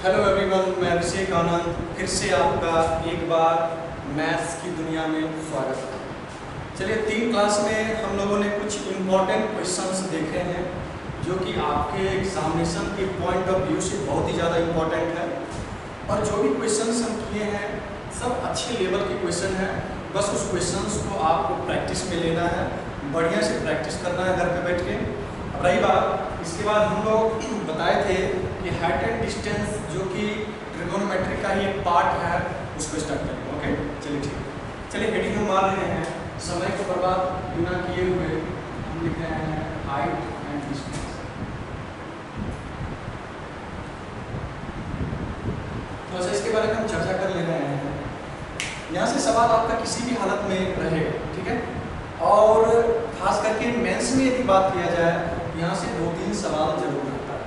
Hello everyone, मैं अभिषेक आनंद फिर से आपका एक बार मैथ्स की दुनिया में स्वागत है। चलिए, 3 क्लास में हम लोगों ने कुछ इम्पॉर्टेंट क्वेश्चंस देखे हैं जो कि आपके एग्जामिनेशन के पॉइंट ऑफ व्यू से बहुत ही ज़्यादा इम्पॉर्टेंट है। और जो भी क्वेश्चंस हम किए हैं सब अच्छे लेवल के क्वेश्चन हैं। बस उस क्वेश्चंस को आपको प्रैक्टिस में लेना है, बढ़िया से प्रैक्टिस करना है घर पे बैठ के। अब रही बात, इसके बाद हम लोग बताए थे कि हाइट एंड डिस्टेंस जो कि ट्रिगोनोमेट्री का ही एक पार्ट है, उसको स्टार्ट करेंगे। ओके, चलिए ठीक है। चलिए, हेडिंग हम मार रहे हैं, समय को बर्बाद बिना किए हुए हम लिख रहे हैं हाइट एंड डिस्टेंस। तो ऐसे इसके बारे में हम चर्चा कर ले रहे हैं। यहाँ से सवाल आपका किसी भी हालत में रहेगा, ठीक है। और खास करके मेंस में यदि बात किया जाए, यहाँ से 2-3 सवाल जरूर आता है।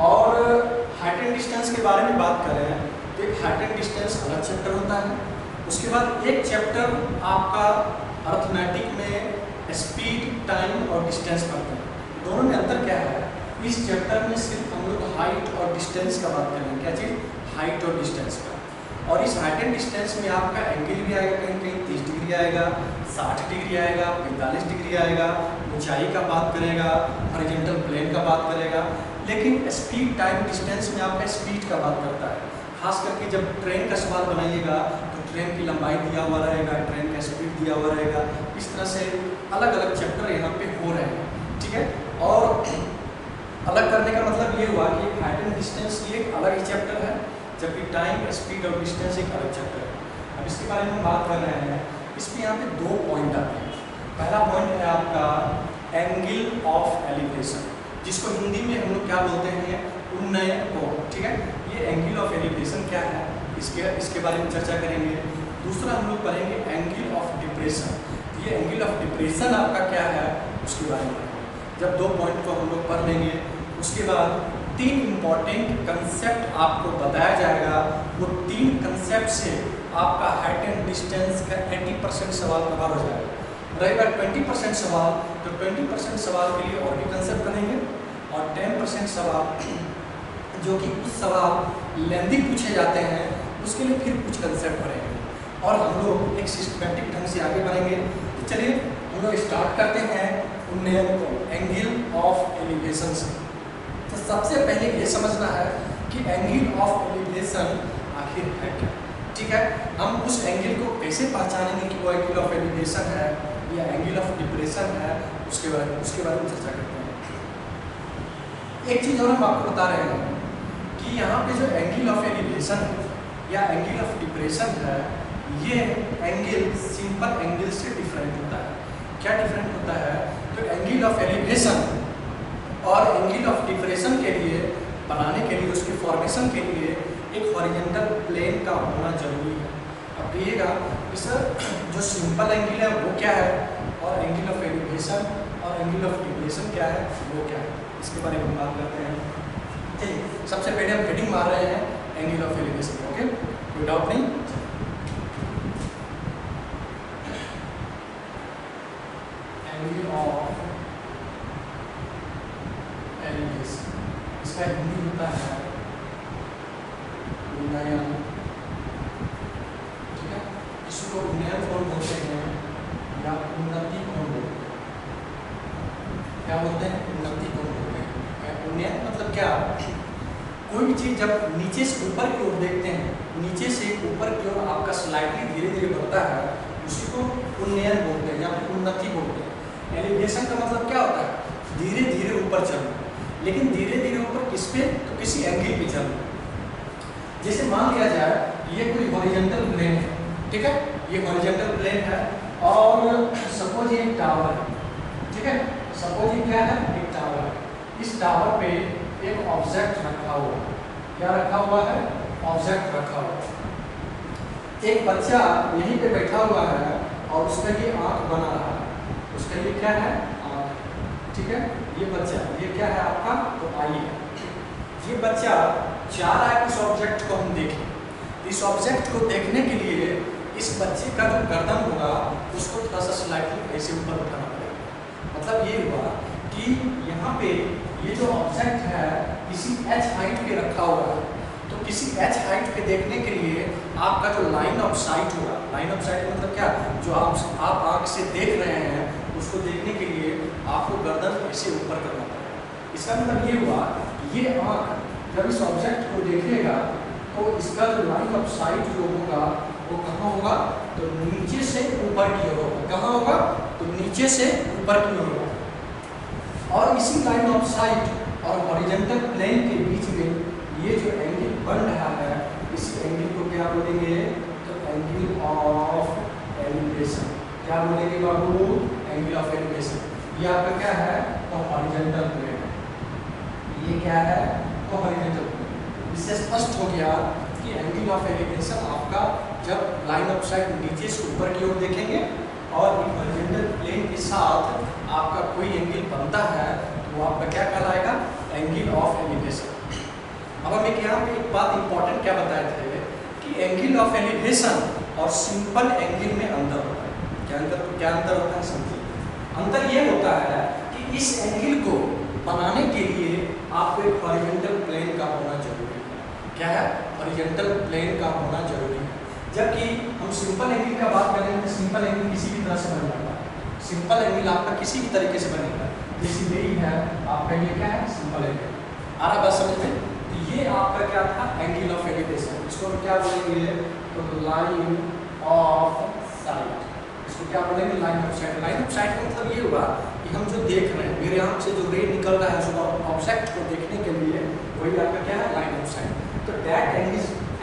और हाइट एंड डिस्टेंस के बारे में बात करें तो एक हाइट एंड डिस्टेंस अलग चैप्टर होता है। उसके बाद एक चैप्टर आपका अर्थमेटिक में स्पीड, टाइम और डिस्टेंस पढ़ते हैं। दोनों में अंतर क्या है? इस चैप्टर में सिर्फ हम लोग हाइट और डिस्टेंस का बात करेंगे। क्या चीज़? हाइट और डिस्टेंस का। और इस हाइट एंड डिस्टेंस में आपका एंगल भी आएगा, कहीं कहीं 30 डिग्री आएगा, 60 डिग्री आएगा, 45 डिग्री आएगा, ऊंचाई का बात करेगा, हॉरिजॉन्टल प्लेन का बात करेगा। लेकिन स्पीड, टाइम, डिस्टेंस में आपका स्पीड का बात करता है। खास करके जब ट्रेन का सवाल बनाइएगा तो ट्रेन की लंबाई दिया हुआ रहेगा, ट्रेन का स्पीड दिया हुआ रहेगा। इस तरह से अलग अलग चैप्टर यहाँ पे हो रहे हैं, ठीक है। और अलग करने का मतलब ये हुआ कि हाइट एंड डिस्टेंस ये एक अलग ही चैप्टर है, जबकि टाइम, स्पीड और डिस्टेंस एक अलग चैप्टर है। अब इसके बारे में हम बात कर रहे हैं। इसमें यहाँ पे 2 पॉइंट आते हैं। पहला पॉइंट है आपका एंगल ऑफ एलिवेशन, जिसको हिंदी में हम लोग क्या बोलते हैं? उन्नयन कोण, ठीक है। ये एंगल ऑफ एलिवेशन क्या है, इसके बारे में चर्चा करेंगे। दूसरा हम लोग पढ़ेंगे एंगल ऑफ डिप्रेशन। ये एंगल ऑफ डिप्रेशन आपका क्या है, उसके बारे में पढ़ेंगे। जब 2 पॉइंट को हम लोग पढ़ लेंगे, उसके बाद 3 इम्पॉर्टेंट कंसेप्ट आपको बताया जाएगा। वो 3 कंसेप्ट से आपका हाइट एंड डिस्टेंस का 80% सवाल कवर हो जाएगा। रही बात 20% सवाल, तो 20% सवाल के लिए और भी कंसेप्ट करेंगे। और 10% सवाल जो कि कुछ सवाल लेंदी पूछे जाते हैं, उसके लिए फिर कुछ कंसेप्ट पढ़ेंगे। और हम लोग एक सिस्टमैटिक ढंग से आगे बढ़ेंगे। तो चलिए हम लोग स्टार्ट करते हैं उन्नयन को, एंगल ऑफ एलिवेशन से। तो सबसे पहले ये समझना है कि एंगल ऑफ एलिवेशन आखिर है क्या, ठीक है। हम उस एंगल को कैसे पहचानेंगे कि वो एंगल ऑफ एलिवेशन है या एंगल ऑफ डिप्रेशन है, उसके बारे में चर्चा करते हैं। एक चीज़ और हम आपको बता रहे हैं कि यहाँ पे जो एंगल ऑफ एलिवेशन है या एंगल ऑफ डिप्रेशन है, ये एंगल सिंपल एंगल से डिफरेंट होता है। क्या डिफरेंट होता है? तो एंगल ऑफ एलिवेशन और एंगल ऑफ डिप्रेशन के लिए बनाने के लिए, उसके फॉर्मेशन के लिए एक हॉरिजॉन्टल प्लेन का होना जरूरी है। अब कहिएगा कि सर जो सिंपल एंगल है वो क्या है, और एंगल ऑफ एलिवेशन और एंगल ऑफ डिप्रेशन क्या है, वो क्या है, इसके बारे में बात करते हैं। चलिए, सबसे पहले हम हेडिंग मार रहे हैं एंगल ऑफ एलिवेशन। ओके, कोई डाउट नहीं? एंगल ऑफ एलिवेशन, इसका हिंदी होता है उन्नयन, ठीक है। इसको उन्नयन कोण बोलते हैं या उन्नति कोण बोलते हैं। क्या बोलते हैं? उन्नति कोण बोलते हैं। उन्नयन मतलब क्या? कोई भी चीज़ जब नीचे से ऊपर की ओर देखते हैं, नीचे से ऊपर की ओर आपका स्लाइडली धीरे धीरे बढ़ता है, उसी को उन्नयन बोलते हैं या फिर उन्नति बोलते हैं। एलिवेशन का मतलब क्या होता है? धीरे धीरे ऊपर चलना। लेकिन धीरे धीरे ऊपर किस पे? तो किसी एंगल पे चलना। जैसे मान लिया जाए ये कोई हॉरिजॉन्टल प्लेन है, ठीक है। ये हॉरिजॉन्टल प्लेन है और सपोज ये एक टावर है, ठीक है। सपोज ये क्या है? एक टावर है। इस टावर पे एक ऑब्जेक्ट रखा हुआ है। क्या रखा हुआ है? ऑब्जेक्ट रखा हुआ है। एक बच्चा यहीं पे बैठा हुआ है और उसका ये आँख बना रहा है। उसका ये क्या है? आँख, ठीक है। ये बच्चा, ये क्या है आपका? तो आई है। ये बच्चा चाह रहा है कि इस ऑब्जेक्ट को हम देखें। इस ऑब्जेक्ट को देखने के लिए इस बच्चे का जो गर्दन होगा उसको थोड़ा सा स्लाइटली ऐसे ऊपर उठाना पड़ेगा। मतलब ये हुआ कि यहाँ पे ये जो ऑब्जेक्ट है किसी h हाइट पे रखा हुआ है, तो किसी एच हाइट पे देखने के लिए आपका जो लाइन ऑफ साइट होगा, लाइन ऑफ साइट मतलब क्या, जो आप आँख से देख रहे हैं उसको देखने के लिए आपको गर्दन ऐसे ऊपर करना पड़ेगा। इसका मतलब ये हुआ ये आँख जब इस ऑब्जेक्ट को देखेगा तो इसका जो लाइन ऑफ साइट जो होगा वो कहाँ होगा, तो नीचे से ऊपर की ओर होगा। कहाँ होगा, तो नीचे से ऊपर की ओर होगा। और इसी लाइन ऑफ साइट और हॉरिजॉन्टल प्लेन के बीच में ये जो एंगल बन रहा है इस एंगल को क्या बोलेंगे, तो एंगल ऑफ एलिवेशन। क्या बोलेंगे बाबू, एंगल ऑफ एलिवेशन। ये आपका क्या है, तो हॉरिजॉन्टल प्लेन। ये क्या है, तो हॉरिजॉन्टल प्लेन। इससे स्पष्ट हो गया कि एंगल ऑफ एलिवेशन आपका जब लाइन ऑफ साइट नीचे से ऊपर की ओर देखेंगे और हॉरिजॉन्टल प्लेन के साथ आपका कोई एंगल बनता है तो वो आपका क्या कहलाएगा, एंगल ऑफ एलिवेशन। अब हम यहाँ पे एक बात इंपॉर्टेंट क्या बताए थे कि एंगल ऑफ एलिवेशन और सिंपल एंगल में अंतर होता है। क्या अंतर होता है समझिए। अंतर ये होता है कि इस एंगल को बनाने के लिए आपको एक हॉरिजॉन्टल प्लेन का होना जरूरी है। क्या है, हॉरिजॉन्टल प्लेन का होना जरूरी है। जबकि हम सिंपल एंगल का बात करेंगे तो सिंपल एंगल किसी भी तरह से बन जाता है। सिंपल एंगल आपका किसी भी तरीके से बनेगा, जैसे यही है आपका, ये क्या है, सिंपल एंगल। आ रहा बात समझ में। तो ये आपका क्या था, एंगल ऑफ एलिवेशन। इसको हम क्या बोलेंगे, तो लाइन ऑफ साइट। इसको क्या बोलेंगे, line of site. Line of site का मतलब ये हुआ कि हम जो देख रहे हैं, मेरे आँख से जो रे निकल रहा है उस ऑब्जेक्ट को देखने के लिए, वही आपका क्या है, लाइन ऑफ साइट। तो that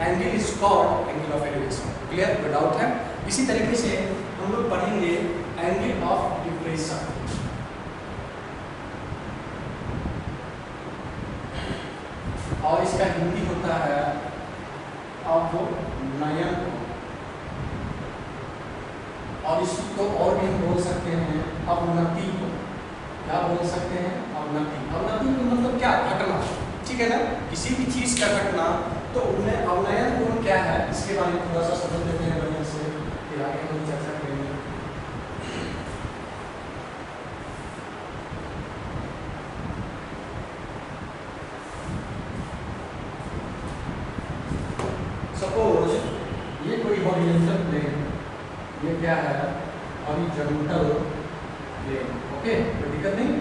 angle is called angle of elevation. Clear, no doubt है। इसी तरीके से हम लोग पढ़ेंगे एंगल ऑफ डिप्रेशन। और इसका हिंदी होता है अवनयन, और इसको और भी हम बोल सकते हैं अवनति को। क्या बोल सकते हैं, अवनति। अवनति का मतलब क्या, घटना, ठीक है ना, किसी भी चीज का घटना। तो उनमें अवनयन गुण क्या है, इसके बारे में थोड़ा सा समझ लेते हैं बढ़िया से, फिर आगे हम चर्चा करेंगे। सपोज ये कोई हॉरिजॉन्टल प्लेन, ये क्या है, हॉरिजॉन्टल प्लेन, ओके, कोई दिक्कत नहीं।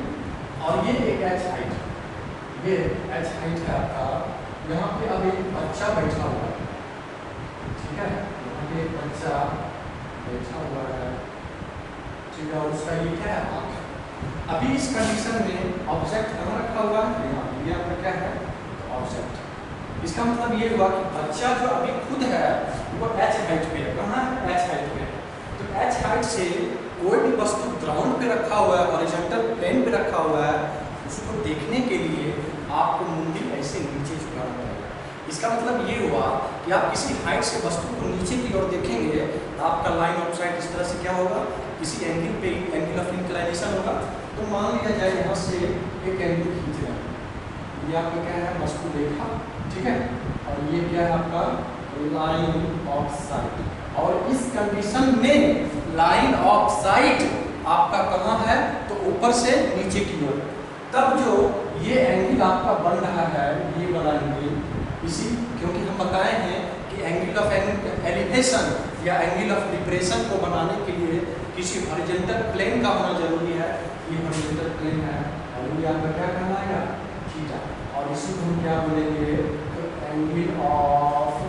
और ये एक एच हाइट, ये एच हाइट है आपका। यहाँ पे अब एक बच्चा बैठा हुआ है, ठीक है, यहाँ पे एक बच्चा बैठा हुआ है, ठीक है, और उसका ये क्या है, आँख। अभी इस कंडीशन में ऑब्जेक्ट कहाँ रखा हुआ है, यहाँ। ये आपका क्या है, ऑब्जेक्ट। इसका मतलब ये हुआ कि बच्चा जो अभी खुद है वो एच हाइट पे है। कहाँ है, एच हाइट पे है। तो एच हाइट से कोई भी वस्तु ग्राउंड पे रखा हुआ है, हॉरिजॉन्टल प्लेन पे रखा हुआ है, उसको देखने के लिए आपको मुंडी ऐसे नीचे झुकाना पड़ेगा। इसका मतलब ये हुआ कि आप किसी हाइट से वस्तु को नीचे की ओर देखेंगे तो आपका लाइन ऑफ साइट इस तरह से क्या होगा, किसी एंगल पे एंगल ऑफ इंक्लाइनेशन होगा। तो मान लिया जाए यहाँ से एक एंगल खींच रहे हैं, ये आपका क्या है, वस्तु देखा, ठीक है, और ये क्या है आपका लाइन ऑफ साइट। और इस कंडीशन में लाइन ऑफ साइट आपका कहाँ है, तो ऊपर से नीचे की ओर। तब जो ये एंगल आपका बन रहा है, ये वाला एंगल, इसी, क्योंकि हम बताए हैं कि एंगल ऑफ एलिवेशन या एंगल ऑफ डिप्रेशन को बनाने के लिए किसी हॉरिजॉन्टल प्लेन का होना जरूरी है। ये हॉरिजॉन्टल प्लेन है और ये आपका क्या कहलाएगा, थीटा। और इसी को हम क्या बोलेंगे, तो एंगल ऑफ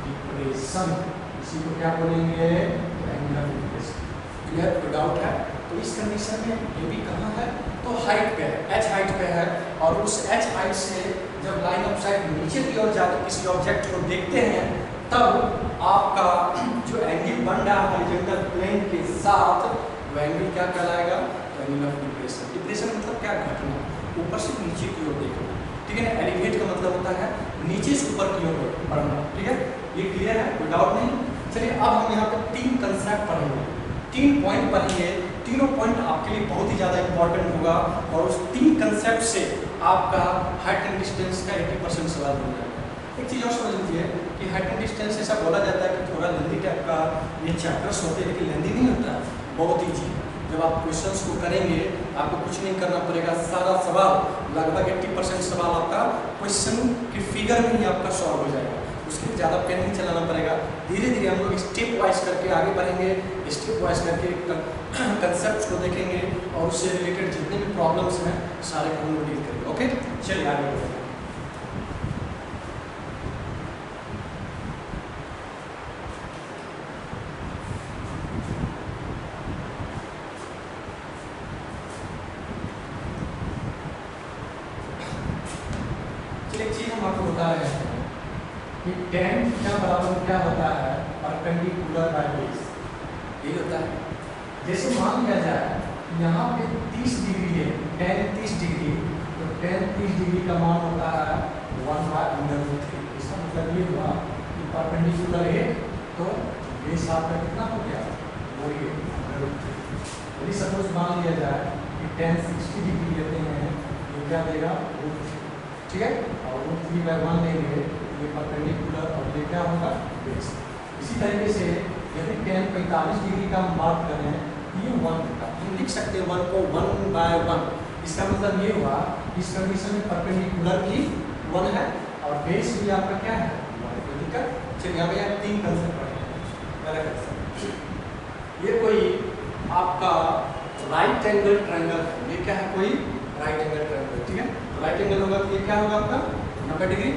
डिप्रेशन। इसी को क्या बोलेंगे, तो एंगल ऑफ डिप्रेशन। क्लियर, कोई डाउट है। तो इस कंडीशन में ये भी कहाँ है, तो हाइट पे है, एच हाइट पे है। और उस एच हाइट से जब लाइन ऑफ साइट नीचे की ओर जाकर किसी ऑब्जेक्ट को देखते हैं तब आपका जो एंगल बन रहा है हॉरिजॉन्टल प्लेन के साथ, वो एंगल क्या कहलाएगा, एंगल ऑफ डिप्रेशन। डिप्रेशन मतलब क्या, घटना, ऊपर से नीचे की ओर देखना, ठीक है ना। एलिवेट का मतलब होता है नीचे से ऊपर की ओर बढ़ना, ठीक है। ये क्लियर है, कोई डाउट नहीं। चलिए अब हम यहाँ पर 3 कंसेप्ट पढ़ेंगे, 3 पॉइंट पढ़ेंगे। तीनों पॉइंट आपके लिए बहुत ही ज़्यादा इंपॉर्टेंट होगा और उस 3 कंसेप्ट से आपका हाइट एंड डिस्टेंस का 80% सवाल बन जाएगा। एक चीज़ और समझ लीजिए कि हाइट एंड डिस्टेंस ऐसा बोला जाता है कि थोड़ा लेंदी टाइप का ये चैप्टर्स होते हैं, लेकिन लेंदी नहीं होता, बहुत ईजी। जब आप क्वेश्चंस को करेंगे आपको कुछ नहीं करना पड़ेगा, सारा सवाल लगभग 80% सवाल आपका क्वेश्चन की फिगर में ही आपका सॉल्व हो जाएगा। उसके लिए ज़्यादा पेन नहीं चलाना पड़ेगा। धीरे धीरे हम लोग स्टेप वाइज करके आगे बढ़ेंगे, स्टेप वाइज करके कंसेप्ट को देखेंगे और उससे रिलेटेड जितने भी प्रॉब्लम्स हैं सारे हम लोग डील करेंगे। ओके, चलिए आगे बढ़ेंगे। एक चीज हम आपको बता रहे हैं कि tan थीटा बराबर क्या होता है, परपेंडिकुलर बाय बेस। यही होता है। जैसे मान लिया जाए यहाँ पे 30 डिग्री है, tan 30 डिग्री, तो tan 30 डिग्री का मान होता है 1/√3। इसका मतलब ये हुआ कि परपेंडिकुलर है तो बेस आपका कितना हो गया, वही √3। यदि सपोज मान लिया जाए कि tan 60 डिग्री लेते हैं तो क्या देगा, √3, ठीक है, और √3/1 लेंगे, ये परपेंडिकुलर और ये क्या होगा, बेस। इसी तरीके से यदि tan 45 डिग्री का हम बात करें तो ये 1 होगा। हम लिख सकते हैं 1 को 1/1। इसका मतलब ये हुआ इस कंडीशन में परपेंडिकुलर भी 1 है और बेस भी आपका क्या है, 1। कोई दिक्कत? चलिए अब यहाँ 3 कंसेप्ट पढ़ेंगे। पहला कंसेप्ट, ये कोई आपका राइट एंगल ट्रायंगल है। ये क्या है, कोई राइट एंगल ट्रायंगल, ठीक है। राइट एंगल होगा तो ये क्या होगा आपका 90 डिग्री।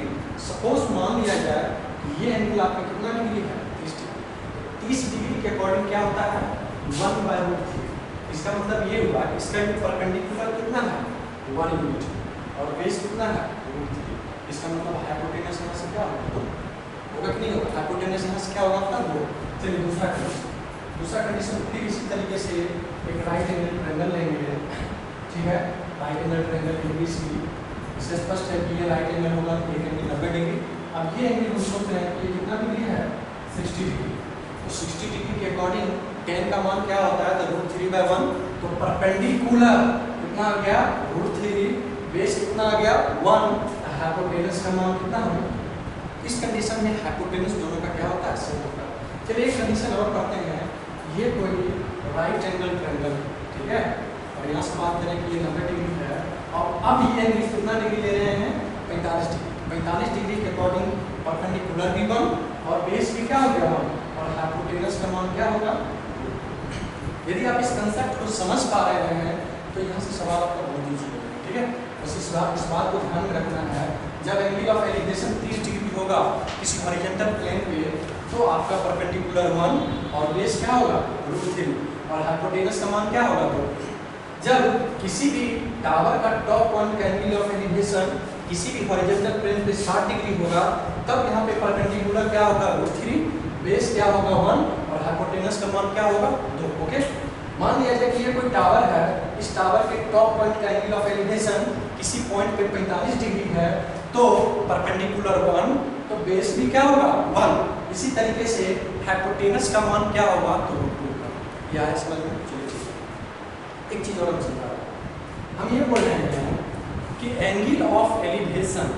सपोज मान लिया जाए कि ये एंगल आपका कितना डिग्री है, 30 डिग्री। 30 डिग्री के अकॉर्डिंग क्या होता है, 1/√3। इसका मतलब ये हुआ कि इसका परपेंडिकुलर कितना है, 1 यूनिट, और बेस कितना है, √3। इसका मतलब हाइपोटेनस यहाँ से क्या होगा कि नहीं होगा, हाइपोटेनस यहाँ से क्या होगा आपका 2। चलिए दूसरा कंडीशन फिर इसी तरीके से एक राइट एंगल ट्रायंगल लेंगे, ठीक है। राइट एंगल ट्रायंगल ABC, इससे स्पष्ट है कि ये राइट एंगल होगा तो एक एंगल 90 डिग्री। अब ये एंगल हम सोच रहे हैं कि ये कितना डिग्री है, 60 डिग्री। तो 60 डिग्री के अकॉर्डिंग tan का मान क्या होता है, तो √3/1। तो परपेंडिकुलर कितना आ गया, √3, बेस कितना आ गया, 1। हाइपोटेनस का मान कितना हो, इस कंडीशन में हाइपोटेनस दोनों का क्या होता है, सेम होता है। चलिए एक कंडीशन और पढ़ते हैं। ये कोई राइट एंगल ट्रायंगल, ठीक है, और यहाँ से बात करें कि ये 90 डिग्री है और अब ये एंगल कितना डिग्री ले रहे हैं, 45 डिग्री। 45 डिग्री के अकॉर्डिंग परपेंडिकुलर भी 1 और बेस भी क्या हो गया 1 और हाइपोटेनस का मान क्या होगा। यदि आप इस कंसेप्ट को समझ पा रहे हैं तो यहाँ से सवाल आपका बहुत ईजी होगा, ठीक है। बस इस बात को ध्यान में रखना है, जब एंगल ऑफ एलिवेशन 30 डिग्री होगा किसी हॉरिजॉन्टल प्लेन पे तो आपका परपेंडिकुलर 1 और बेस क्या होगा, √3, और हाइपोटेनस का मान क्या होगा 2। जब किसी भी टावर का टॉप पॉइंट का एंगल ऑफ एलिवेशन किसी भी हॉरिजॉन्टल प्लेन पे 60 डिग्री होगा तब यहाँ पे परपेंडिकुलर क्या होगा, √3, बेस क्या होगा 1 और हाइपोटेनस का मान क्या होगा 2। ओके, मान लिया जाए कि ये कोई टावर है, इस टावर के टॉप पॉइंट का एंगल ऑफ एलिवेशन किसी पॉइंट पे 45 डिग्री है तो परपेंडिकुलर 1 तो बेस भी क्या होगा 1। इसी तरीके से हाइपोटेनस का मान क्या होगा, तो 2 होगा। यह है समझ में। एक चीज और हम समझा रहे हैं, हम ये बोल रहे हैं कि एंगल ऑफ एलिवेशन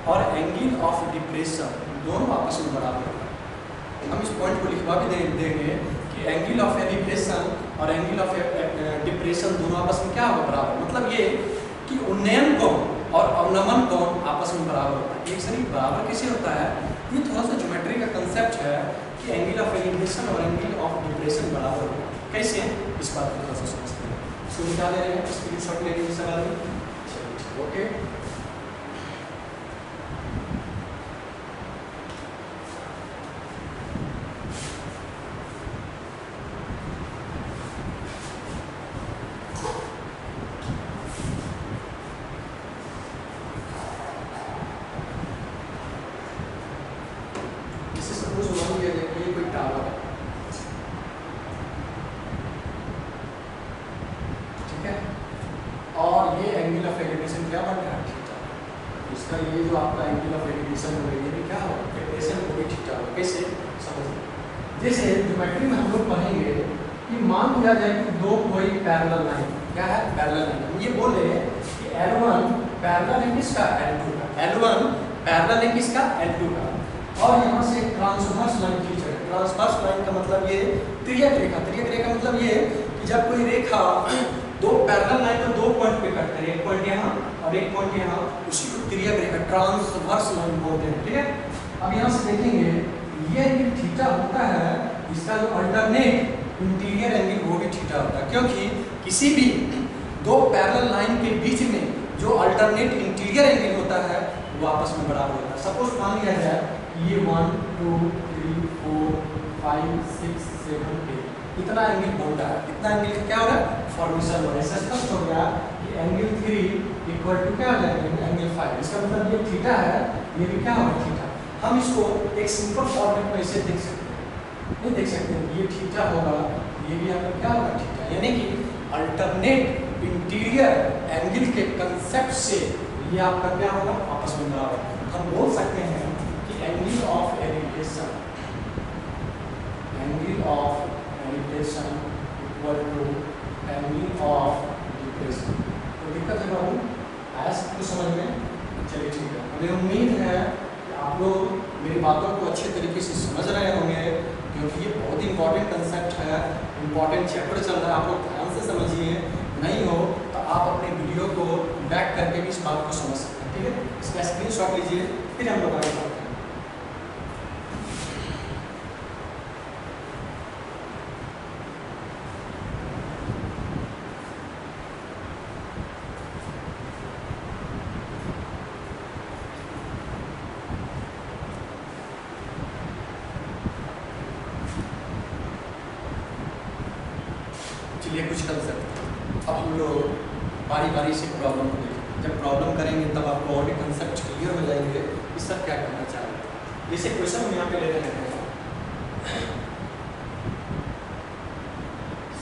और एंगल ऑफ डिप्रेशन दोनों आपस में बराबर है। हम इस पॉइंट को लिखवा भी देंगे कि एंगल ऑफ एलिवेशन और एंगल ऑफ डिप्रेशन दोनों आपस में क्या होगा, बराबर। मतलब ये कि उन्नयन कोण और अवनमन कोण आपस में बराबर होता है। एक शरीर बराबर कैसे होता है, ये थोड़ा सा ज्योमेट्री का कंसेप्ट है कि एंगल ऑफ एलिवेशन और एंगल ऑफ डिप्रेशन बराबर होता है। कैसे, इस बात को थोड़ा सा समझते हैं। इसको निकाल ले रहे हैं, स्क्रीनशॉट ले लीजिए सर आदमी। ओके, इसे सपोज मान लिया जाए कि ये कोई टावर है, ठीक है, और ये एंगल ऑफ एलिवेशन क्या बन रहा है, थीटा। इसका ये जो आपका एंगल ऑफ एलिवेशन हो रही है क्या हो, एलिवेशन को भी थीटा हो। कैसे समझिए, जैसे ज्योमेट्री में हम लोग पढ़ेंगे कि मान लिया जाए कि दो कोई पैरेलल लाइन, क्या है पैरेलल लाइन, हम ये बोल रहे हैं कि L1 पैरेलल है किसका, L2 का, L1 पैरेलल है किसका, L2 का, और यहाँ से ट्रांसवर्स लाइन खींच रहे हैं। ट्रांसवर्स लाइन का मतलब ये तिर्यक रेखा, तिर्यक रेखा मतलब ये कि जब कोई रेखा दो पैरेलल लाइन को 2 पॉइंट पे कट करे, एक पॉइंट यहाँ और ब्रेक पॉइंट यहाँ, उसी को तिर्यक रेखा ट्रांसवर्स लाइन बोलते हैं, ठीक है। अब यहाँ से देखेंगे ये एंगल थीटा होता है, इसका जो अल्टरनेट इंटीरियर एंगल वो भी थीटा होता है, क्योंकि किसी भी दो पैरेलल लाइन के बीच में जो अल्टरनेट इंटीरियर एंगल होता है वो आपस में बराबर होता है। सपोज मान लिया जाए ये 1 2 3 4 5 6 7 8 इतना एंगल बनता है, इतना एंगल क्या हो रहा है, फॉर्मेशन हो रहा है। इससे स्पष्ट हो गया कि एंगल 3 इक्वल टू क्या हो जाएगा, एंगल 5। इसका मतलब ये थीटा है, ये भी क्या होगा, थीटा। हम इसको एक सिंपल फॉर्मेट में इसे देख सकते हैं, नहीं देख सकते, ये थीटा होगा, ये भी आपका क्या होगा, थीटा। यानी कि अल्टरनेट इंटीरियर एंगल के कंसेप्ट से ये आपका क्या होगा, आपस में बराबर। हम बोल सकते हैं कि angle of elevation equal to angle of depression. तो दिक्कत है बाबू, आया सबको समझ में? चलिए ठीक है, मुझे उम्मीद है कि आप लोग मेरी बातों को अच्छे तरीके से समझ रहे होंगे, क्योंकि ये बहुत ही इंपॉर्टेंट कंसेप्ट है, इंपॉर्टेंट चैप्टर चल रहा है। आप लोग ध्यान से समझिए, नहीं हो तो आप अपने वीडियो को बैक करके भी इस बात को समझ सकते हैं, ठीक है। इसका स्क्रीनशॉट लीजिए, फिर हम लोग आगे बढ़ते हैं। चलिए कुछ कंसेप्ट अब हम लोग बारी बारी से प्रॉब्लम को देखें। जब प्रॉब्लम करेंगे तब आपको और भी कंसेप्ट क्लियर हो जाएंगे कि सब क्या करना चाह रहे हैं। जैसे क्वेश्चन हम यहाँ पे ले रहे हैं,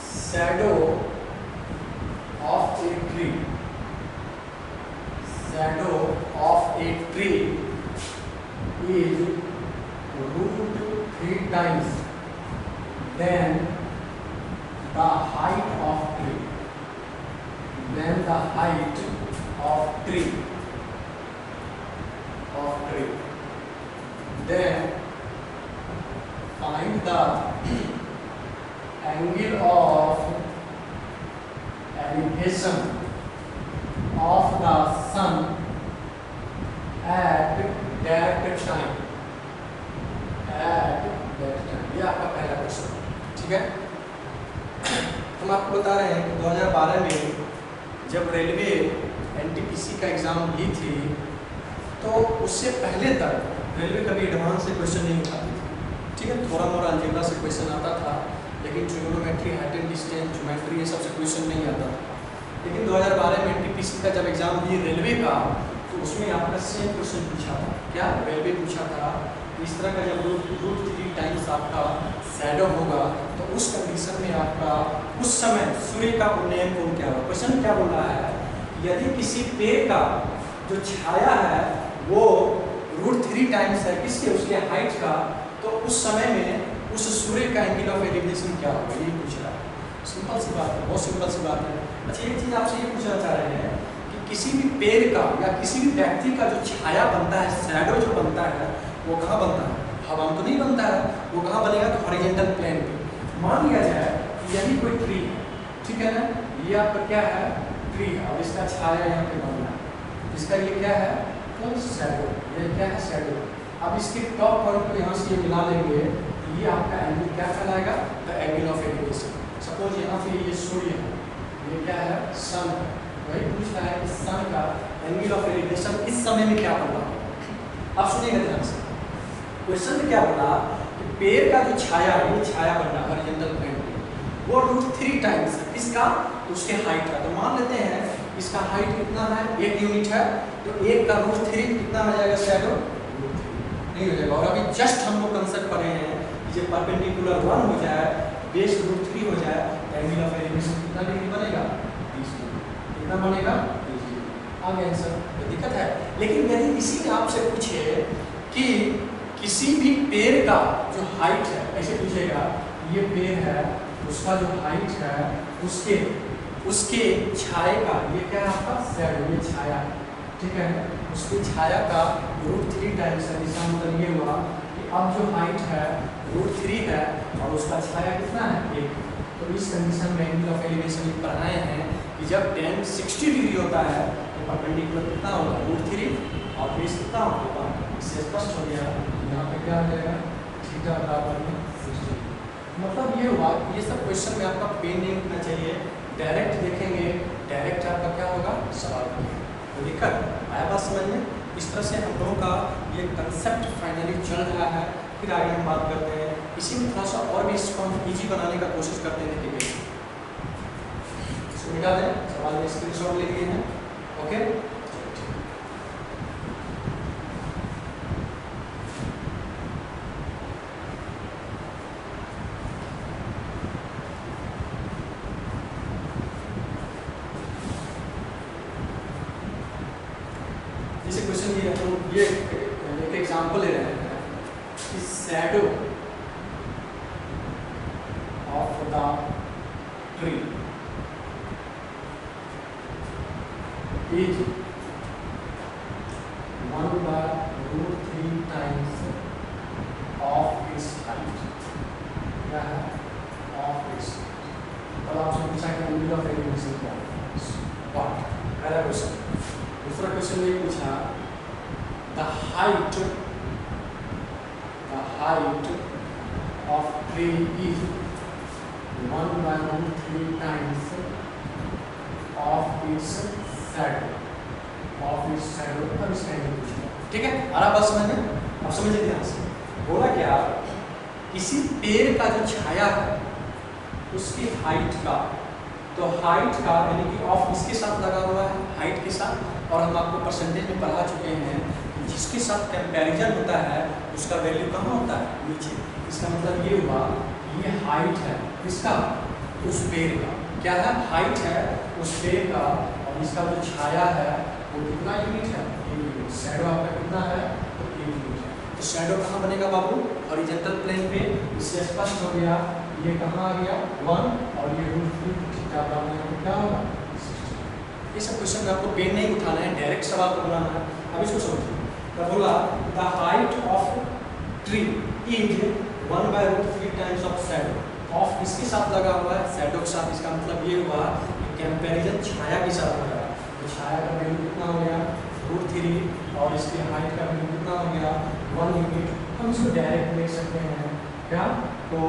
shadow of a tree, shadow of a tree is √3 times then the height of tree, then the height of tree, then find the angle of elevation of the sun at that time, ये आपका पहला question, ठीक है। हम आपको बता रहे हैं कि 2012 में जब रेलवे एनटीपीसी का एग्ज़ाम ली थी, तो उससे पहले तक रेलवे कभी एडवांस से क्वेश्चन नहीं उठाती थी, ठीक है। थोड़ा मोड़ा अलजेब्रा से क्वेश्चन आता था, लेकिन trigonometry, height and distance, geometry, ये सबसे क्वेश्चन नहीं आता था। लेकिन 2012 में एनटीपीसी का जब एग्ज़ाम ली रेलवे का, तो उसमें आपका सेम क्वेश्चन पूछा था। क्या रेलवे पूछा था, इस तरह का जब √3 times आपका शैडो होगा तो उस कंडीशन में आपका उस समय सूर्य का उन्नयन कोण क्या होगा। क्वेश्चन क्या बोल रहा है, यदि किसी पेड़ का जो छाया है वो √3 times है किसके, उसके हाइट का, तो उस समय में उस सूर्य का एंगल ऑफ एलिवेशन क्या होगा, ये पूछ रहा है। सिंपल सी बात है, बहुत सिंपल सी बात है। अच्छा, एक चीज़ आपसे ये पूछना चाह रहे हैं कि किसी भी पेड़ का या किसी भी व्यक्ति का जो छाया बनता है, शैडो जो बनता है, वो कहाँ बनता है, हवा में तो नहीं बनता है, वो कहाँ बनेगा, तो हॉरिजॉन्टल प्लेन पे। मान लिया जाए कि यही कोई ट्री, ठीक है ना, ये आपका क्या है, ट्री है, और इसका छाया यहाँ पे बन रहा है, इसका ये क्या है, तो शैडो, ये क्या है, शैडो। अब इसके टॉप पॉइंट को यहाँ से ये मिला लेंगे, ये आपका एंगल क्या कहलाएगा, the angle of elevation. Suppose यहाँ पे ये सूर्य है, ये क्या है, सन है, वही पूछ रहा है कि सन का एंगल ऑफ एलिवेशन इस समय में क्या बन रहा है। अब सुनिएगा ध्यान से, क्वेश्चन में क्या बोला कि पेड़ का जो छाया है, ये छाया बन रहा है हॉरिजॉन्टल प्लेन पे, वो √3 times है इसका, उसके हाइट का। तो मान लेते हैं इसका हाइट कितना है, 1 यूनिट है, तो 1 का √3 कितना हो जाएगा, शैडो नहीं हो जाएगा। और अभी जस्ट हम लोग कंसेप्ट कर रहे हैं कि जब परपेंडिकुलर 1 हो जाए, बेस √3 हो जाए, एंगल ऑफ एलिवेशन कितना डिग्री बनेगा, 30 डिग्री। कितना बनेगा, 30 डिग्री। आगे आंसर, कोई दिक्कत है। लेकिन यदि इसी में आपसे पूछे कि किसी भी पेड़ का जो हाइट है, ऐसे पूछेगा, ये पेड़ है, उसका जो हाइट है, उसके छाया का, ये क्या है आपका, शैडो, ये छाया, ठीक है, उसकी छाया का √3 times है। इसका मतलब ये हुआ कि अब जो हाइट है √3 है और उसका छाया कितना है, 1। तो इस कंडीशन में एंगल ऑफ एलिवेशन पढ़ाए हैं कि जब tan 60 डिग्री होता है, तो परपेंडिकुलर कितना होगा √3 और बेस कितना होगा, इससे स्पष्ट हो गया यहाँ पे क्या आ जाएगा थीटा बराबर में 60। मतलब ये हुआ, ये सब क्वेश्चन में आपका पेन नहीं उठना चाहिए, डायरेक्ट देखेंगे, डायरेक्ट आपका क्या होगा सवाल बनेगा। तो दिक्कत आया बात समझ में? इस तरह से हम लोगों का ये कंसेप्ट फाइनली चल रहा है। फिर आगे हम बात करते हैं, इसी में थोड़ा सा और भी इसको हम ईजी बनाने का कोशिश करते हैं। ठीक है, इसको मिटा दें, सवाल में स्क्रीनशॉट ले लिए हैं। ओके, जैसे क्वेश्चन ये हम ये एक एग्जांपल ले रहे हैं कि shadow of the tree is 1/√3 times of its height. क्या है? Of its. तब आपसे पूछा कि एंगल ऑफ एलिवेशन क्या है? व्हाट? पहला क्वेश्चन। दूसरा क्वेश्चन ये पूछा the height of tree is 1/√3 times of its shadow. अब इसका एंगल पूछा, ठीक है? आ रहा बात समझ में? अब समझिए ध्यान से। बोला क्या, किसी पेड़ का जो छाया है उसकी हाइट का, तो हाइट का यानी कि ऑफ इसके साथ लगा हुआ है, हाइट के साथ, और हम आपको परसेंटेज में पढ़ा चुके हैं जिसके साथ कंपैरिजन होता है उसका वैल्यू कहाँ होता है? नीचे। इसका मतलब ये हुआ ये हाइट है किसका? उस पेड़ का। क्या है? हाइट है उस पेड़ का, और इसका जो छाया है वो कितना यूनिट है? 1 यूनिट। शैडो आपका कितना है? तो 1 यूनिट है। तो शैडो कहाँ बनेगा बाबू? हॉरिजॉन्टल प्लेन पे। इससे स्पष्ट हो गया ये कहाँ आ गया 1, और ये √3 थीटा बराबर क्या होगा 60। ये सब क्वेश्चन में आपको पेन नहीं उठाना है, डायरेक्ट सवाल को बनाना है। अब इसको समझिए। तो बोला the height of tree is 1/√3 times of shadow. Of किसके साथ लगा हुआ है? शैडो के साथ। इसका मतलब ये हुआ कि कंपैरिजन छाया के साथ लगा। तो छाया का वैल्यू कितना हो गया √3, और इसकी हाइट का वैल्यू कितना हो गया 1 यूनिट। हम इसको डायरेक्ट देख सकते हैं क्या, तो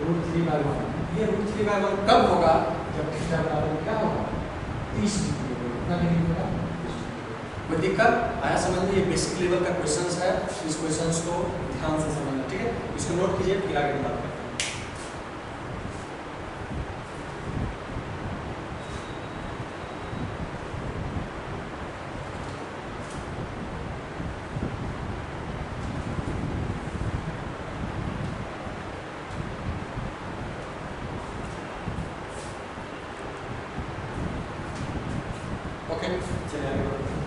√3/1। ये √3/1 कब होगा? जब थीटा बराबर क्या होगा 30 डिग्री होगा। कितना डिग्री होगा? 30 डिग्री। कोई दिक्कत आया समझ में? ये बेसिक लेवल का क्वेश्चंस है, इस क्वेश्चंस को ध्यान से समझना, ठीक है? इसको नोट कीजिए, फिर आगे बात करते हैं। ओके, चलिए आगे बढ़ते हैं।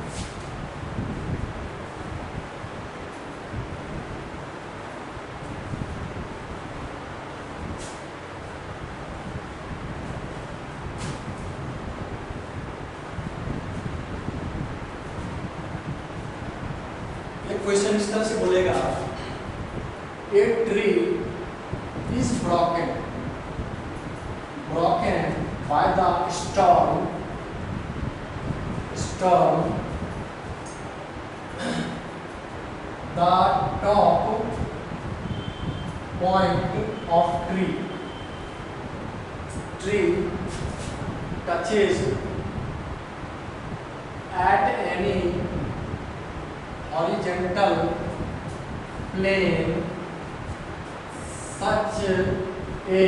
एक क्वेश्चन इस तरह से बोलेगा ए tree is broken by the storm the top point of tree touches at any horizontal plane such a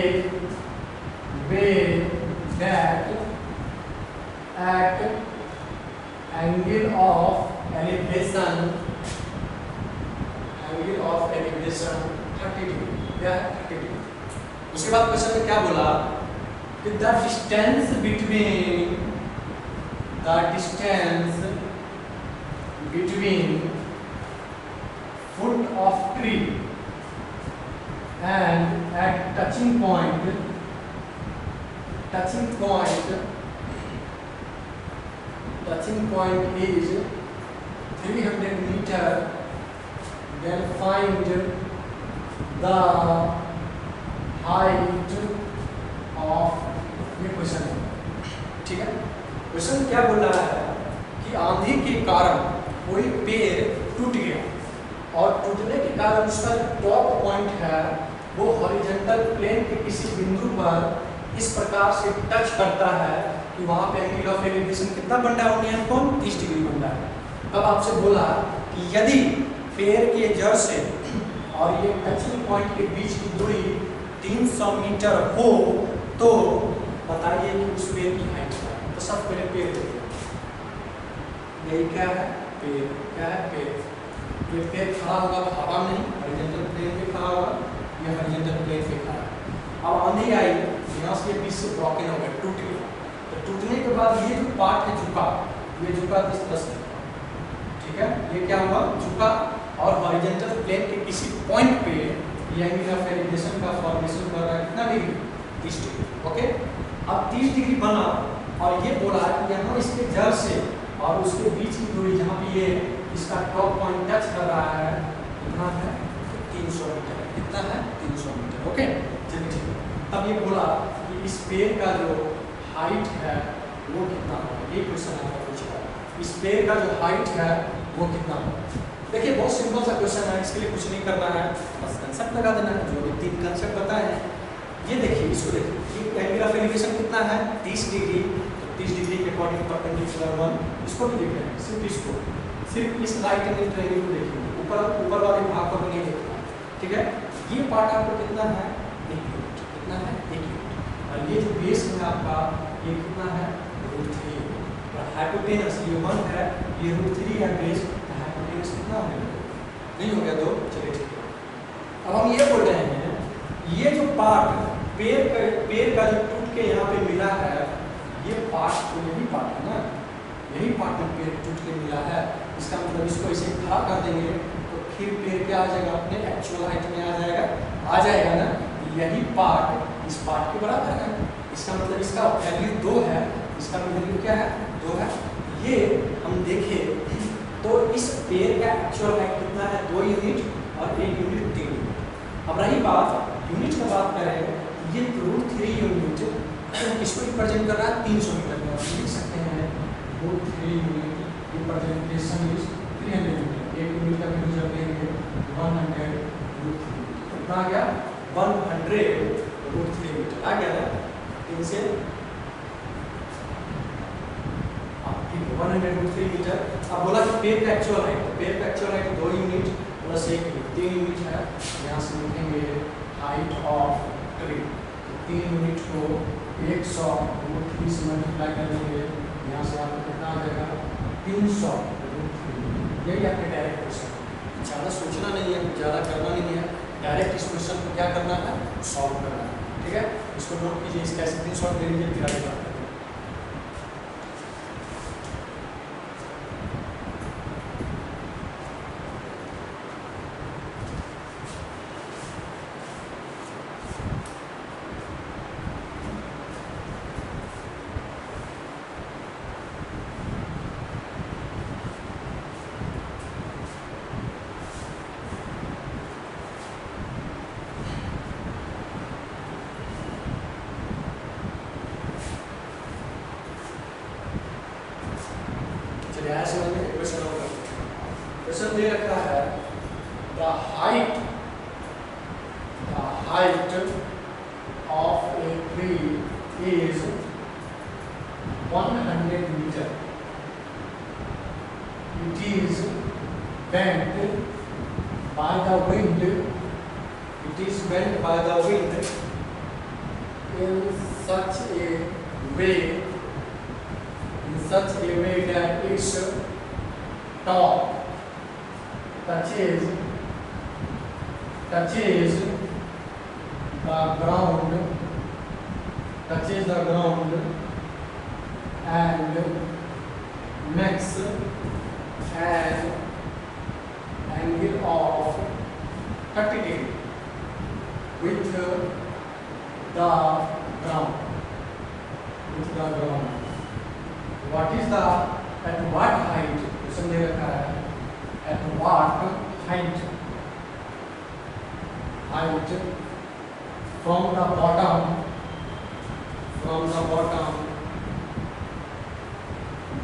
way that at angle of elevation 30 degree. क्या है? 30 डिग्री। उसके बाद क्वेश्चन में क्या बोला कि the distance between foot of tree and at touching point is 300 meter. Then find the height of, ये question है, ठीक है? क्वेश्चन क्या बोल रहा है कि आंधी के कारण कोई पेड़ टूट गया और टूटने के कारण उसका टॉप पॉइंट है वो हॉरिजॉन्टल प्लेन के किसी बिंदु पर इस प्रकार से टच करता है कि वहां पे एंगल ऑफ एलिवेशन कितना बन रहा है, कौन 30 डिग्री बन रहा है। अब आपसे बोला कि यदि पेड़ के जड़ से और ये टचिंग पॉइंट के बीच की दूरी 300 मीटर हो तो बताइए कि उस पेड़ की हाइट क्या है। तो सब पहले पेड़ देखिए, यही क्या है पेड़, क्या है पेड़। ये पेड़ खड़ा होगा हवा में, हॉरिजॉन्टल प्लेन पे खड़ा होगा, ये हॉरिजॉन्टल प्लेन पे खड़ा है। अब आंधी आई, यहाँ से बीच से ब्रोकन हो गया, टूट गया। तो टूटने के बाद ये जो पार्ट है झुका, ये झुका इस तरह से, ठीक है, ये क्या हुआ झुका और हॉरिजॉन्टल प्लेन के किसी पॉइंट पे ये एंगल ऑफ एलिवेशन का फॉर्मेशन कर रहा है कितना डिग्री, 30 डिग्री। ओके, अब 30 डिग्री बना और ये बोला कि यहाँ इसके जड़ से और उसके बीच की दूरी जहाँ पे ये इसका टॉप पॉइंट टच कर रहा है कितना है, 300 मीटर। कितना है, 300 मीटर। ओके, चलिए ठीक है। अब ये बोला कि इस पेड़ का जो हाइट है वो कितना होगा, ये क्वेश्चन आपका पूछा है। इस पेड़ का जो हाइट है वो कितना होगा। देखिए बहुत सिंपल सा क्वेश्चन है, इसके लिए कुछ नहीं करना है, बस कंसेप्ट लगा देना है। जो भी 3 कंसेप्ट बताए हैं ये देखिए, इसको देखिए, एंगल ऑफ एलिवेशन कितना है 30 डिग्री। तो 30 डिग्री के अकॉर्डिंग परपेंडिकुलर 1, इसको भी देख रहे हैं, सिर्फ इसको, सिर्फ इस राइट एंगल ट्रायंगल को देखिए, ऊपर वाले भाग को नहीं देखना, ठीक है। ये पार्ट आपको कितना है 1 यूनिट, कितना है 1 यूनिट। और ये जो बेस है आपका ये कितना है √3, और हाइपोटेनस ये 1 है, ये √3 है बेस, हाइपोटेनस कितना हो गया, नहीं हो गया 2। चलिए ठीक है। अब हम ये बोल रहे हैं ये जो पार्ट पेड़ का जो टूट के यहाँ पे मिला है, ये पार्ट तो यही पार्ट है ना, यही पार्ट में पेड़ टूट के मिला है। इसका मतलब इसको इसे खड़ा कर देंगे तो फिर पेड़ क्या आ जाएगा, अपने एक्चुअल हाइट में आ जाएगा ना। यही पार्ट इस पार्ट के बराबर है, इसका मतलब इसका वैल्यू 2 है, इसका वैल्यू क्या है 2 है। ये हम देखें तो इस पेड़ का एक्चुअल हाइट कितना है 2 यूनिट और 1 यूनिट 3 यूनिट। अब रही बात यूनिट की बात करें, ये √3 यूनिट इसको रिप्रेजेंट कर रहा है 300 मीटर में। आप लिख सकते हैं √3 unit representation is 300 meter. 1 unit का वैल्यू जब लेंगे 100 √3, कितना आ गया 100 √3 मीटर आ गया ना। इनसे 100 √3 मीटर। अब बोला कि पेड़ का एक्चुअल हाइट, पेड़ का actual height 2 unit plus 1 unit 3 unit है। यहाँ से लिखेंगे हाइट ऑफ ट्री, 3 यूनिट को 100 √3 से मल्टीप्लाई कर देंगे, यहाँ से आपको कितना आ जाएगा 300 √3। यही आपके डायरेक्ट क्वेश्चन, ज़्यादा सोचना नहीं है, ज़्यादा करना नहीं है, डायरेक्ट इस क्वेश्चन को क्या करना है सॉल्व करना है, ठीक है। इसको नोट कीजिए, इसका स्क्रीनशॉट ले लीजिए, फिर आगे बात करेंगे। क्वेश्चन दे रखा है the height of a tree is 100 meter. It is bent by the wind. It is bent by the wind in such a way that its top touches the ground and makes an angle of 30 degree with the ground. What is the at what height? Question दे रखा है at what height from the bottom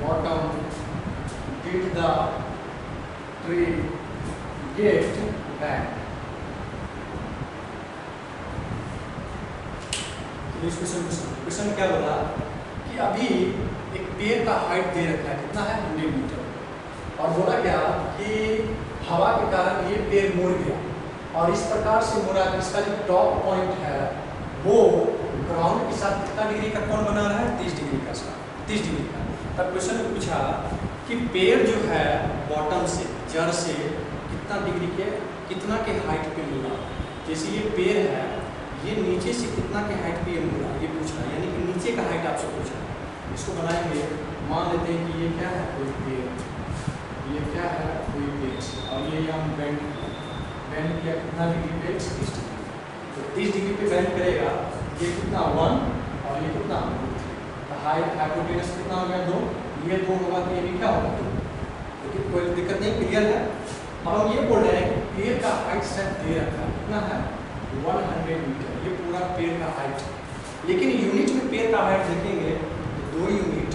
bottom did the tree get bent? इस question क्या बोला कि अभी एक पेड़ का हाइट दे रखा है, कितना है 100 मीटर, और बोला क्या कि हवा के कारण ये पेड़ मुड़ गया, और इस प्रकार से मुड़ा कि इसका जो टॉप पॉइंट है वो ग्राउंड के साथ कितना डिग्री का कोण बना रहा है, 30 डिग्री का साथ 30 डिग्री का। तब क्वेश्चन ने पूछा कि पेड़ जो है बॉटम से, जड़ से कितना डिग्री के, कितना के हाइट पे मुड़ा। जैसे ये पेड़ है, ये नीचे से कितना के हाइट पे मुड़ा, ये पूछा, यानी कि नीचे का हाइट आपसे पूछा। इसको बनाएंगे, मान लेते हैं कि ये क्या है, कोई पेड़, ये क्या है, कोई पेड़, और ये हम बेंड किया कितना डिग्री पे, 30 डिग्री। तो 30 डिग्री पे बेंड करेगा, ये कितना 1 और ये कितना 2। हाइट हाइपोटेनस कितना हो गया 2, ये 2 होगा तो ये भी क्या होगा 2। तो कोई दिक्कत नहीं, क्लियर है। अब हम ये बोल रहे हैं कि पेड़ का हाइट सेट दे रखा है, कितना है 100 मीटर, ये पूरा पेड़ का हाइट। लेकिन यूनिट में पेड़ का हाइट देखेंगे तो 2 यूनिट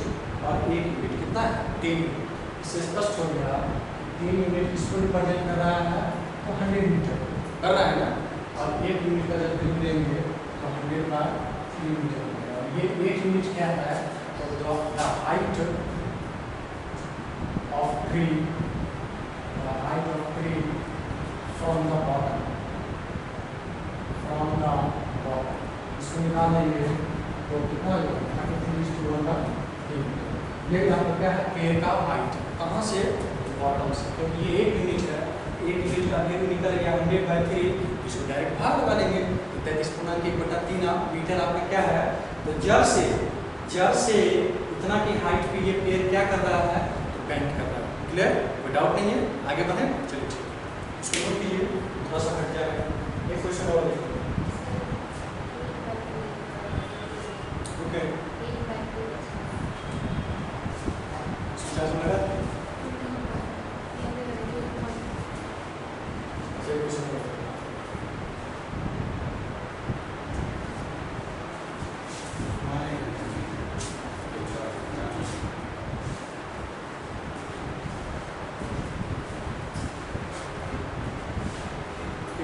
और 1 यूनिट कितना है 3 यूनिट। इससे स्पष्ट हो गया 3 यूनिट इसको रिप्रेजेंट कर रहा है तो 100 मीटर कर रहा है ना, और 1 यूनिट का जब वैल्यू देंगे तो 100/3 मीटर हो गया। और ये 1 यूनिट क्या है, तो the height of tree, the height of tree from the bottom, from the bottom, इसको निकाल देंगे तो कितना हो जाएगा 33/1 मीटर। ये आपका क्या है, पेड़ का हाइट, कहाँ से, बॉटम से, क्योंकि ये 1 यूनिट है, 1 यूनिट का वैल्यू निकल गया 100/3, इसको डायरेक्ट भाग लगा लेंगे तो 33/1/3 मीटर आपका क्या है। तो जड़ से इतना की हाइट पे ये पेड़ क्या कर रहा है, तो बेंड कर रहा है। क्लियर, कोई डाउट नहीं है, आगे बढ़े, चलिए ठीक है। इसको नोट कीजिए, थोड़ा सा हट जाएगा। एक क्वेश्चन और देखिए, ओके, चार्ज में लगा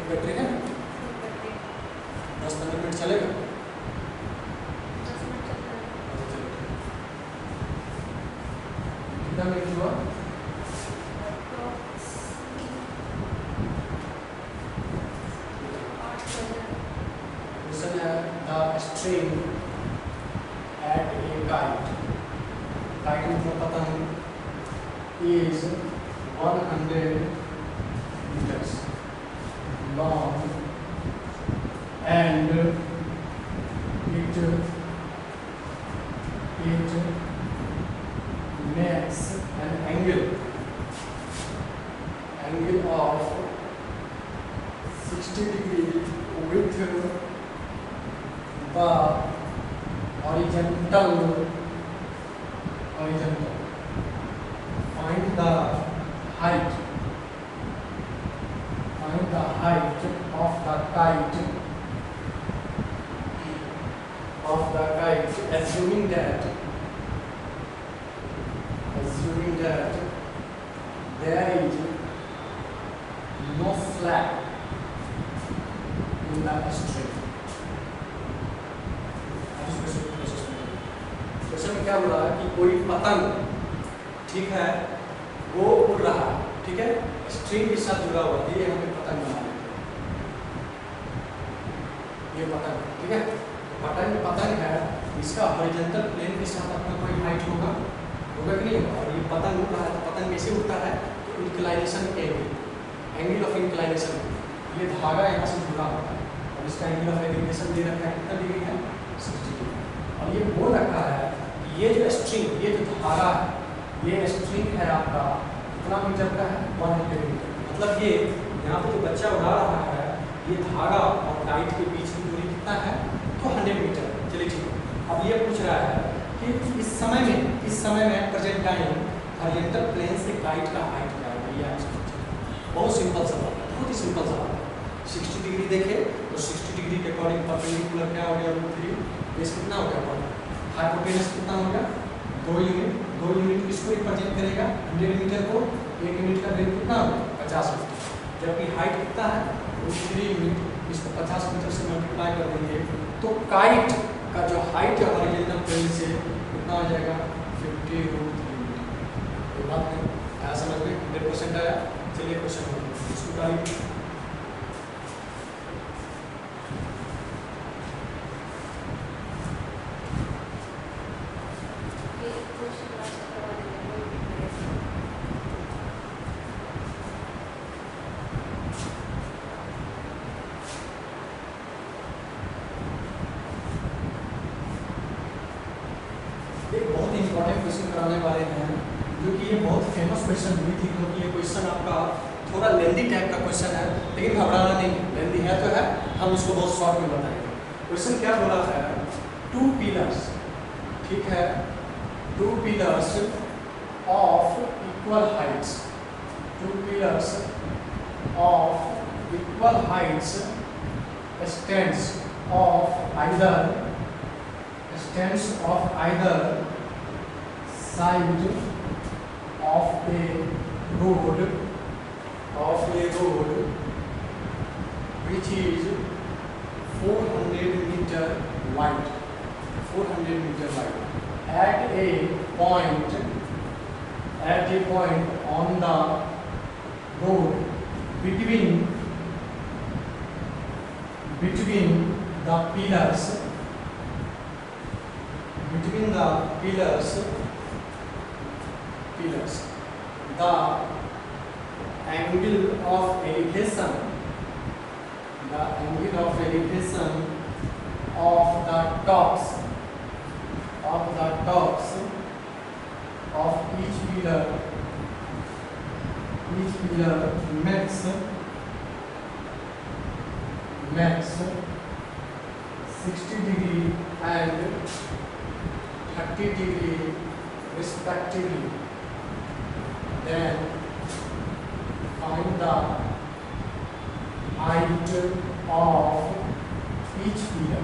बैटरी है 10-15 मिनट चलेगा। कितना मिनट हुआ, the string at a kite मतलब पतंग is 100 meters long and it makes an angle of 60 degree with the horizontal. Find the height of the kite, assuming that there is no flap in the string. Question में क्या बोला कि कोई पतंग, ठीक है, वो उड़ रहा है, ठीक है, स्ट्रिंग के साथ जुड़ा हुआ है, ये हमें पतंग बना लेते हैं, ये पतंग, ठीक है। पतंग है, इसका हॉरिजॉन्टल प्लेन के साथ अपना कोई हाइट होगा कि नहीं होगा, और ये पतंग उड़ रहा है, तो पतंग कैसे उड़ता है, तो इंक्लाइनेशन एंगल ऑफ इंक्लाइनेशन, ये धागा यहाँ से जुड़ा होता है, और इसका एंगल ऑफ एग्रीगेशन दे रखा है, कितना डिग्री है 60 डिग्री। और ये बोल रखा है ये जो स्ट्रिंग, ये जो धागा है, ये स्ट्रिंग है आपका कितना मीटर का है 100 मीटर। मतलब ये यहाँ पे जो बच्चा उड़ा रहा है, ये धागा और काइट के बीच की दूरी कितना है, तो 100 मीटर। चलिए ठीक है। अब ये पूछ रहा है कि इस समय में प्रेजेंट टाइम हॉरिजॉन्टल प्लेन से काइट का हाइट क्या है। ये बहुत सिंपल सवाल है, बहुत ही सिंपल सवाल है। 60 डिग्री देखे तो 60 डिग्री के अकॉर्डिंग परपेंडिकुलर क्या हो गया, √3, बेस कितना हो गया, हाइपोटेनस कितना हो गया 2 यूनिट किसको रिप्रेजेंट करेगा? 100 मीटर को। 1 यूनिट का वैल्यू कितना होगा? 50 मीटर। जबकि हाइट कितना है? 3 यूनिट, इसको 50 मीटर से मल्टीप्लाई कर देंगे तो काइट का जो हाइट है हॉरिजॉन्टल प्लेन से कितना हो जाएगा? 50√3 मीटर। ये बात आया समझ में? 100% आया। चलिए क्वेश्चन इसको डालिए। इंपॉर्टेंट क्वेश्चन कराने वाले हैं जो कि ये बहुत फेमस क्वेश्चन हुई थी, क्योंकि ये क्वेश्चन आपका थोड़ा लेंदी टाइप का क्वेश्चन है, लेकिन घबराना नहीं, लेंदी है तो है, हम इसको बहुत शॉर्ट में बताएंगे। क्वेश्चन क्या बोला है? 2 पिलर्स, ठीक है, 2 pillars of equal Heights, 2 pillars of equal Heights stands of either side of a road which is 400 meter wide, 400 meter wide at a point on the road between the pillars, the angle of elevation of the tops of each pillar makes 60 degree and 30 degree respectively. Then find the height of each pillar.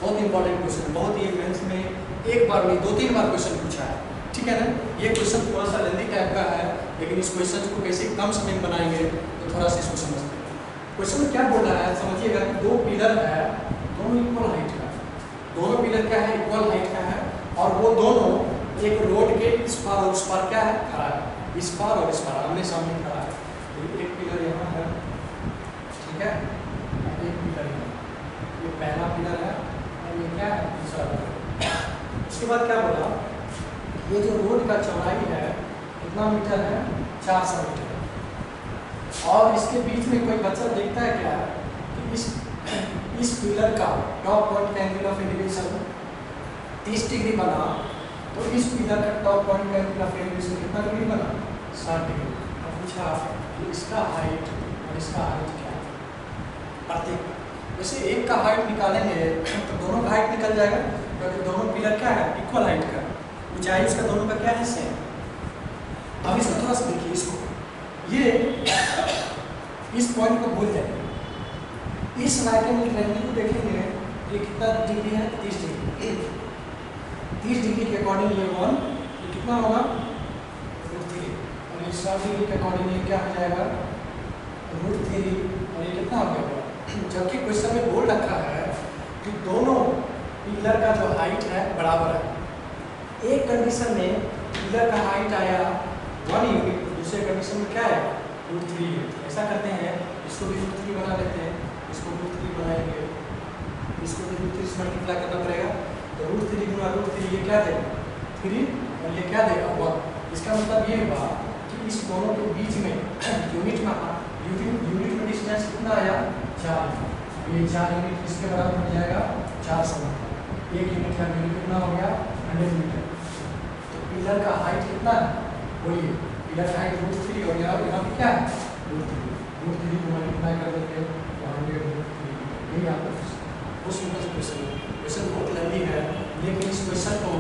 बहुत important question, बहुत ही mains में एक बार नहीं 2-3 बार question पूछा है, ठीक है ना। ये क्वेश्चन थोड़ा सा लेंदी टाइप का है, लेकिन इस क्वेश्चन को कैसे कम समय में बनाएंगे तो थोड़ा सा इसको समझते हैं। क्वेश्चन में क्या बोल रहा है समझिएगा। 2 पिलर है, दोनों इक्वल हाइट का, दोनों पिलर क्या है? इक्वल हाइट का है, और वो दोनों एक रोड के इस पार और उस पार क्या है? खड़ा है, इस पार और इस पार आमने सामने खड़ा है। तो एक पिलर यहाँ है, ठीक है, एक पिलर है, ये पहला पिलर है, और ये क्या है? दूसरा पिलर। उसके बाद क्या बोला? ये जो रोड का चौड़ाई है कितना मीटर है? 400 मीटर। और इसके बीच में कोई बच्चा देखता है क्या कि इस पिलर का टॉप पॉइंट का एंगल ऑफ एलिवेशन 30 डिग्री बना, तो इस पिलर का टॉप पॉइंट का एंगल ऑफ एलिवेशन कितना डिग्री बना? 60 डिग्री। अब पूछा कि इसका हाइट और इसका हाइट क्या है? प्रत्येक जैसे एक का हाइट निकालेंगे तो दोनों का हाइट निकल जाएगा, क्योंकि दोनों पिलर क्या है? इक्वल हाइट का, ऊंचाई उसका दोनों का क्या है? सेम। अब इसको थोड़ा सा देखिए, इसको ये इस पॉइंट को भूल जाएंगे, इस राइट एंगल ट्रायंगल को देखेंगे, ये कितना डिग्री है? 30 डिग्री। 30 डिग्री के अकॉर्डिंग ये 1, ये कितना होगा? √3, और ये 60 डिग्री के अकॉर्डिंग ये क्या हो जाएगा? √3, और ये कितना हो गया? जबकि क्वेश्चन में बोल रखा है कि दोनों पिलर का जो हाइट है बराबर है। एक कंडीशन में पिलर का हाइट आया 1 यूनिट, दूसरे कंडीशन में क्या है? √3 यूनिट। ऐसा करते हैं, इसको भी √3 बना लेते हैं, इसको √3 बनाएंगे, इसको भी √3 से मल्टीप्लाई करना पड़ेगा, तो √3 गुना √3 ये क्या देगा? 3, और ये क्या देगा? 1। इसका मतलब ये हुआ कि इस दोनों के बीच में यूनिट में डिस्टेंस कितना आया? 4। ये 4 यूनिट किसके बराबर हो जाएगा? 400 मीटर। 1 यूनिट का वैल्यू कितना हो गया? 100 मीटर। तो पिलर का हाइट कितना है? बोलिए, पिलर का हाइट √3, और यहाँ पे क्या है? √3 को मल्टीप्लाई कर देते हैं, 100√3। यही आपका वो सिंपल क्वेश्चन है। क्वेश्चन बहुत लंबी है, लेकिन इस क्वेश्चन को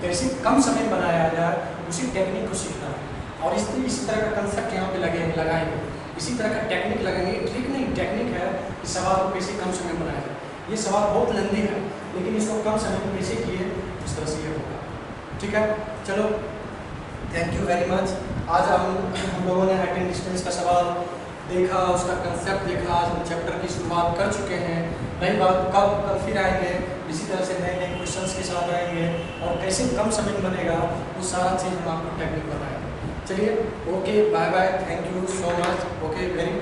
कैसे कम समय में बनाया जाए उसी टेक्निक को सीखना है, और इसी तरह का कंसेप्ट यहाँ पे लगाएंगे, इसी तरह का टेक्निक लगाएंगे। ट्रिक नहीं, टेक्निक है कि सवाल को कैसे कम समय में बनाया जाए। ये सवाल बहुत लंबी है, लेकिन इसको कम समय में कैसे किए इस तरह से ये होगा। ठीक है, चलो थैंक यू वेरी मच। आज हम लोगों ने हाइट एंड डिस्टेंस का सवाल देखा, उसका कंसेप्ट देखा, आज हम चैप्टर की शुरुआत कर चुके हैं। नई बात कल फिर आएंगे, इसी तरह से नए नए क्वेश्चंस के साथ आएंगे और कैसे कम समय में बनेगा वो सारा चीज़ हम आपको टेक्निक बताएंगे। चलिए okay, bye bye, thank you so much, okay very